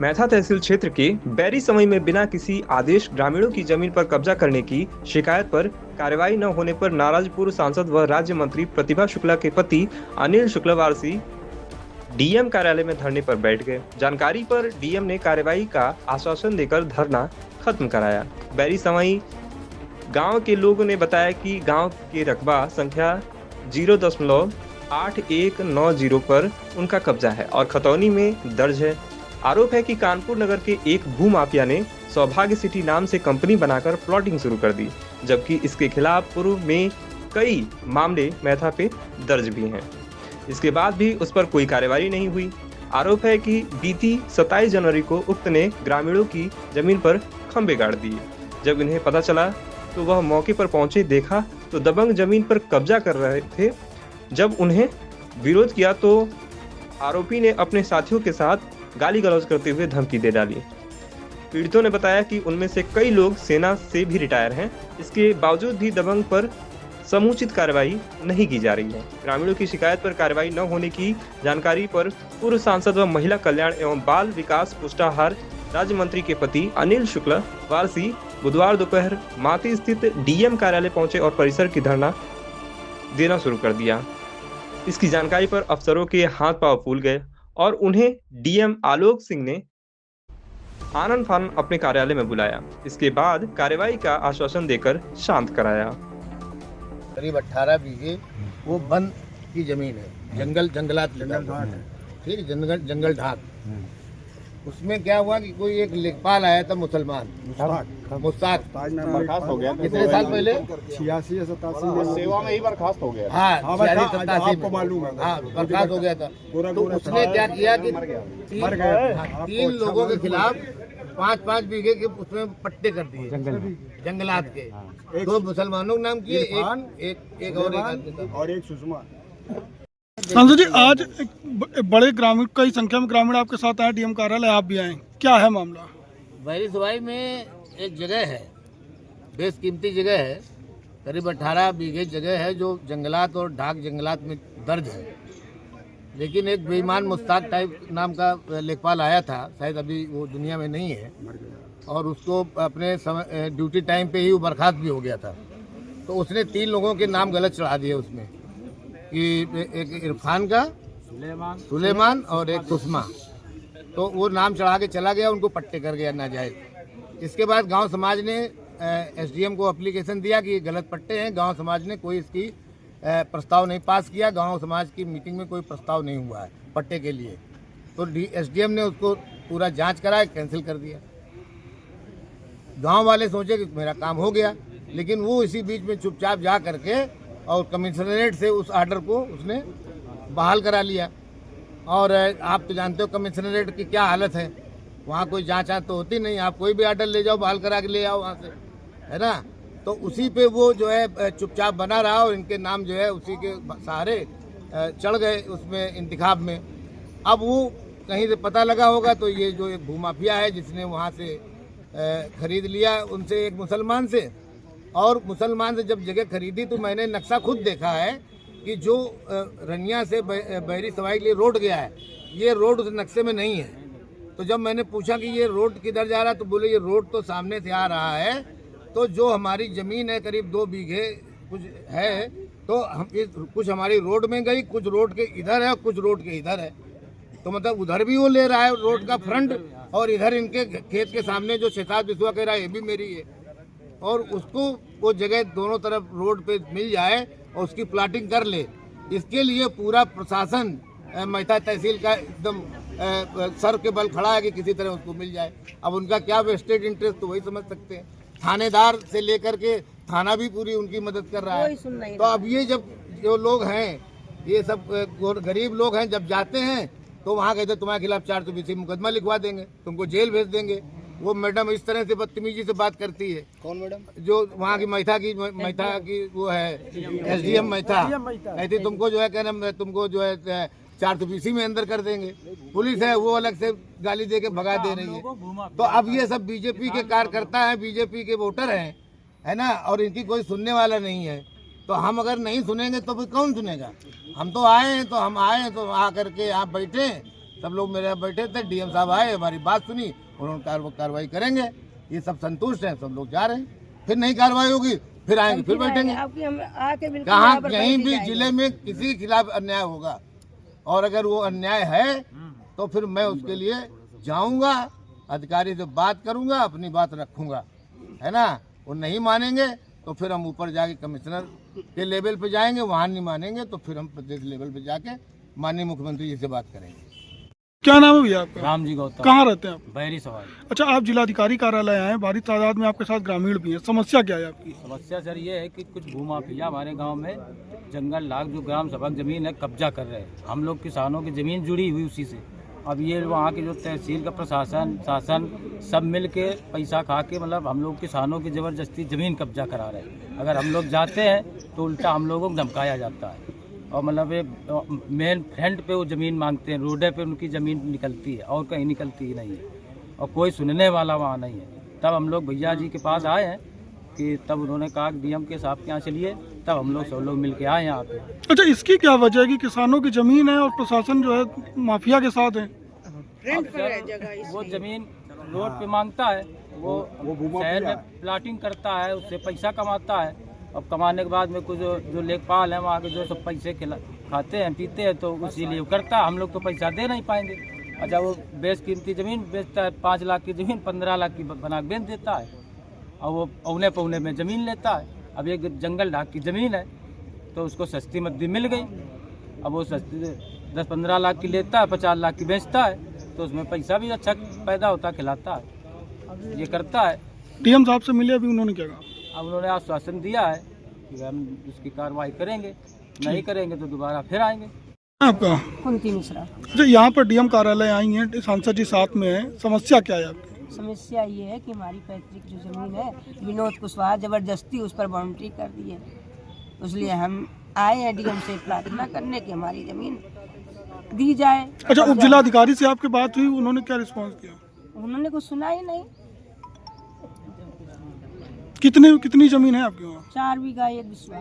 मैथा तहसील क्षेत्र के बैरी समय में बिना किसी आदेश ग्रामीणों की जमीन पर कब्जा करने की शिकायत पर कार्रवाई न होने पर नाराज पूर्व सांसद व राज्य मंत्री प्रतिभा शुक्ला के पति अनिल शुक्लावारसी डीएम कार्यालय में धरने पर बैठ गए। जानकारी पर डीएम ने कार्रवाई का आश्वासन देकर धरना खत्म कराया। बैरी सवाई गांव के लोगों ने बताया कि गांव के रकबा संख्या 0.8190 पर उनका कब्जा है और खतौनी में दर्ज है। आरोप है कि कानपुर नगर के एक भूमाफिया ने सौभाग्य सिटी नाम से कंपनी बनाकर प्लॉटिंग शुरू कर दी, जबकि इसके खिलाफ पूर्व में कई मामले मैथा पे दर्ज भी हैं। इसके बाद भी उस पर कोई कार्रवाई नहीं हुई। आरोप है कि बीती 27 जनवरी को उक्त ने ग्रामीणों की जमीन पर खंभे गाड़ दिए। जब इन्हें पता चला तो वह मौके पर पहुंचे, देखा तो दबंग जमीन पर कब्जा कर रहे थे। जब उन्हें विरोध किया तो आरोपी ने अपने साथियों के साथ गाली गलौज करते हुए धमकी दे डाली। पीड़ितों ने बताया कि उनमें से कई लोग सेना से भी रिटायर हैं। इसके बावजूद भी दबंग पर समुचित कार्रवाई नहीं की जा रही है। ग्रामीणों की शिकायत पर कार्रवाई न होने की जानकारी पर पूर्व सांसद व महिला कल्याण एवं बाल विकास पुष्टाहार राज्य मंत्री के पति अनिल शुक्लावारसी बुधवार दोपहर माती स्थित डीएम कार्यालय पहुंचे और परिसर की धरना देना शुरू कर दिया। इसकी जानकारी पर अफसरों के हाथ पांव फूल गए और उन्हें डीएम आलोक सिंह ने आनन फानन अपने कार्यालय में बुलाया। इसके बाद कार्रवाई का आश्वासन देकर शांत कराया। करीब 18 बीघे वो वन की जमीन है, जंगलात ठीक, जंगल ढाक। उसमें क्या हुआ कि कोई एक लेखपाल आया था मुसलमान, मुश्ताक, बर्खास्त हो गया। कितने साल पहले? 86 या 87 सेवा में ही बर्खास्त हो गया। हाँ, 86-87 आपको मालूम है। हाँ, बर्खास्त हो गया था। तो उसने क्या किया कि 3 लोगों के खिलाफ 5-5 बीघे के उसमें पट्टे कर दिए जंगलात के। 2 मुसलमानों के नाम किए, एक और एक सुषमा। सांसद जी, आज बड़े ग्रामीण, कई संख्या में ग्रामीण आपके साथ आए डीएम कार्यालय, आप भी आए, क्या है मामला? बैरी सवाई में एक जगह है, बेशकीमती जगह है, करीब 18 बीघे जगह है जो जंगलात और ढाक जंगलात में दर्ज है। लेकिन एक बेईमान मुश्ताक टाइप नाम का लेखपाल आया था, शायद अभी वो दुनिया में नहीं है, और उसको अपने समय ड्यूटी टाइम पे ही वो बर्खास्त भी हो गया था। तो उसने 3 लोगों के नाम गलत चढ़ा दिए उसमें, कि एक इरफान का, सुलेमान और एक सुषमा। तो वो नाम चढ़ा के चला गया, उनको पट्टे कर गया नाजायज। इसके बाद गांव समाज ने एसडीएम को एप्लीकेशन दिया कि ये गलत पट्टे हैं। गांव समाज ने कोई इसकी प्रस्ताव नहीं पास किया। गांव समाज की मीटिंग में कोई प्रस्ताव नहीं हुआ है पट्टे के लिए। तो एसडीएम ने उसको पूरा जांच करा, कैंसिल कर दिया। गांव वाले सोचे कि मेरा काम हो गया, लेकिन वो इसी बीच में चुपचाप जा करके और कमिश्नरेट से उस आर्डर को उसने बहाल करा लिया। और आप तो जानते हो कमिश्नरेट की क्या हालत है, वहाँ कोई जांच तो होती नहीं। आप कोई भी आर्डर ले जाओ, बहाल करा के ले आओ वहाँ से, है ना। तो उसी पे वो जो है चुपचाप बना रहा और इनके नाम जो है उसी के सहारे चढ़ गए उसमें इंतखाब में। अब वो कहीं से पता लगा होगा, तो ये जो एक भूमाफिया है जिसने वहाँ से खरीद लिया उनसे, एक मुसलमान से, और मुसलमान से जब जगह खरीदी तो मैंने नक्शा खुद देखा है कि जो रनिया से बैरी सवाई के लिए रोड गया है, ये रोड उस नक्शे में नहीं है। तो जब मैंने पूछा कि ये रोड किधर जा रहा है, तो बोले ये रोड तो सामने से आ रहा है। तो जो हमारी ज़मीन है करीब 2 बीघे कुछ है, तो हम कुछ हमारी रोड में गई, कुछ रोड के इधर है, कुछ रोड के इधर है। तो मतलब उधर भी वो ले रहा है रोड का फ्रंट, और इधर इनके खेत के सामने जो 6-7 बिस्वा कह रहा है ये भी मेरी है। और उसको वो जगह दोनों तरफ रोड पे मिल जाए और उसकी प्लाटिंग कर ले, इसके लिए पूरा प्रशासन मैथा तहसील का एकदम सर के बल खड़ा है कि किसी तरह उसको मिल जाए। अब उनका क्या वेस्टेड इंटरेस्ट, तो वही समझ सकते हैं। थानेदार से लेकर के थाना भी पूरी उनकी मदद कर रहा है। तो अब ये जब जो लोग हैं, ये सब गरीब लोग हैं, जब जाते हैं तो वहाँ कहते तुम्हारे खिलाफ 420 मुकदमा लिखवा देंगे, तुमको जेल भेज देंगे। वो मैडम इस तरह से बदतमीजी से बात करती है। कौन मैडम? जो वहाँ की मैथा की वो है एसडीएम मैथा, कहती तुमको जो है कहना, तुमको जो है 420 में अंदर कर देंगे। पुलिस है वो अलग से गाली दे के भगा दे रही है। तो अब ये सब बीजेपी के कार्यकर्ता हैं, बीजेपी के वोटर हैं, है ना, और इनकी कोई सुनने वाला नहीं है। तो हम अगर नहीं सुनेंगे तो फिर कौन सुनेगा? हम तो आए हैं, तो हम आए हैं तो आ करके आप बैठे, सब लोग मेरे यहाँ बैठे थे, डीएम साहब आए, हमारी बात सुनी, उन्होंने कार्रवाई करेंगे, ये सब संतुष्ट हैं, सब लोग जा रहे हैं। फिर नहीं कार्रवाई होगी फिर आएंगे, फिर बैठेंगे। कहाँ कहीं भी जिले में किसी के खिलाफ अन्याय होगा और अगर वो अन्याय है तो फिर मैं उसके लिए जाऊंगा, अधिकारी से बात करूंगा, अपनी बात रखूंगा, है ना। वो नहीं मानेंगे तो फिर हम ऊपर जाके कमिश्नर के लेवल पे जाएंगे, वहाँ नहीं मानेंगे तो फिर हम प्रदेश लेवल पे जाके माननीय मुख्यमंत्री जी से बात करेंगे। क्या नाम है भैया आपका? राम जी गौतम। कहाँ रहते हैं आप? बहरी सवाल। अच्छा, आप जिलाधिकारी कार्यालय आए हैं, भारी तादाद में आपके साथ ग्रामीण भी हैं, समस्या क्या है आपकी? समस्या सर ये है कि कुछ भूमाफिया हमारे गांव में जंगल लाग जो ग्राम सभा जमीन है कब्जा कर रहे हैं। हम लोग किसानों की जमीन जुड़ी हुई उसी से। अब ये वहाँ के जो तहसील का प्रशासन शासन सब मिल के पैसा खा के मतलब हम लोग किसानों की ज़बरदस्ती ज़मीन कब्जा करा रहे हैं। अगर हम लोग जाते हैं तो उल्टा हम लोगों को धमकाया जाता है और मतलब ये मेन फ्रंट पे वो ज़मीन मांगते हैं, रोडे पे उनकी ज़मीन निकलती है और कहीं निकलती ही नहीं है और कोई सुनने वाला वहाँ नहीं है। तब हम लोग भैया जी के पास आए हैं कि तब उन्होंने कहा कि डीएम के साहब के यहाँ चलिए, तब हम लोग सब लोग मिल के आए यहाँ पे। अच्छा, इसकी क्या वजह है कि किसानों की जमीन है और प्रशासन जो है माफिया के साथ है? वो जमीन रोड पे मांगता है, वो शहर में प्लाटिंग करता है, उससे पैसा कमाता है। अब कमाने के बाद में कुछ जो लेखपाल हैं वहाँ के जो सब पैसे खाते हैं पीते हैं तो इसीलिए करता है। हम लोग तो पैसा दे नहीं पाएंगे। अच्छा, वो बेशकीमती ज़मीन बेचता है, 5 लाख की ज़मीन 15 लाख की बना बेच देता है और वो औने पौने में ज़मीन लेता है। अब एक जंगल ढाक की ज़मीन है तो उसको सस्ती मद्दी मिल गई। अब वो सस्ती 10-15 लाख की लेता है, 50 लाख की बेचता है तो उसमें पैसा भी अच्छा पैदा होता, खिलाता है, ये करता है। डीएम साहब से मिले अभी, उन्होंने क्या कहा? अब उन्होंने आश्वासन दिया है कि हम उसकी कार्रवाई करेंगे, नहीं करेंगे तो दोबारा फिर आएंगे। आपका? कुंती मिश्रा। अच्छा, यहाँ पर डीएम कार्यालय आई हैं, सांसद जी साथ में है, समस्या क्या है आपकी? समस्या ये है कि हमारी पैतृक जो जमीन है विनोद कुशवाहा जबरदस्ती उस पर बाउंड्री कर दी है, इसलिए हम आए हैं डीएम से प्रार्थना करने की हमारी जमीन दी जाए। अच्छा, उप जिलाधिकारी से आपकी बात हुई, उन्होंने क्या रिस्पॉन्स किया? उन्होंने कुछ सुना ही नहीं। कितनी जमीन है आपके वहाँ? 4 बीघा 1 बिस्वा।